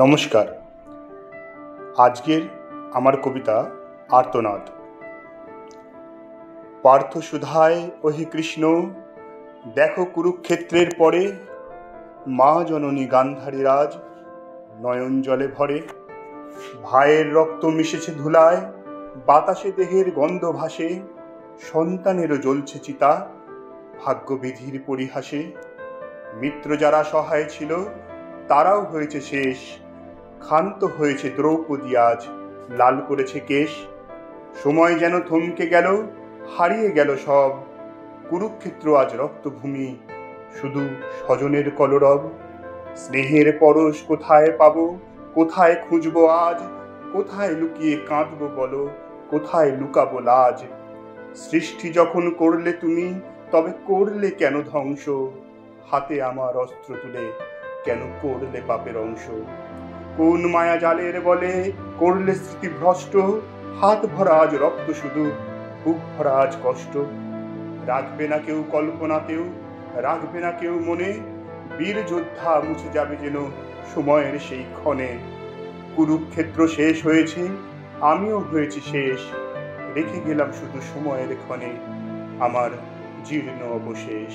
নমস্কার। আজকের আমার কবিতা আর্তনাদ। পার্থ সুধায় ওহে কৃষ্ণ, দেখো কুরুক্ষেত্রের পরে মা জননী গান্ধারী রাজ নয়ন জলে ভরে। ভাইয়ের রক্ত মিশেছে ধুলায়, বাতাসে দেহের গন্ধ ভাসে, সন্তানেরও জ্বলছে চিতা ভাগ্যবিধির পরিহাসে। মিত্র যারা সহায় ছিল তারাও হয়েছে শেষ, ক্ষান্ত হয়েছে দ্রৌপদী আজ লাল করেছে কেশ। সময় যেন থমকে গেল, হারিয়ে গেল সব, কুরুক্ষেত্র আজ রক্তভূমি, শুধু স্বজনের কলরব। স্নেহের পরশ কোথায় পাবো, কোথায় খুঁজবো আজ, কোথায় লুকিয়ে কাঁদবো বলো, কোথায় লুকাবো লাজ। সৃষ্টি যখন করলে তুমি, তবে করলে কেন ধ্বংস, হাতে আমার অস্ত্র তুলে কেন করলে পাপের অংশ। কোন মায়া জালের বলে করলে স্মৃতিভ্রষ্ট, হাত ভরা আজ রক্ত শুধু, বুক ভরা আজ কষ্ট। রাখবে না কেউ কল্পনাতেও, রাখবে না কেউ মনে, বীর যোদ্ধা মুছে যাবে যেন সময়ের সেই ক্ষণে। কুরুক্ষেত্র শেষ হয়েছে, আমিও হয়েছি শেষ, রেখে গেলাম শুধু সময়ের ক্ষণে আমার জীর্ণ অবশেষ।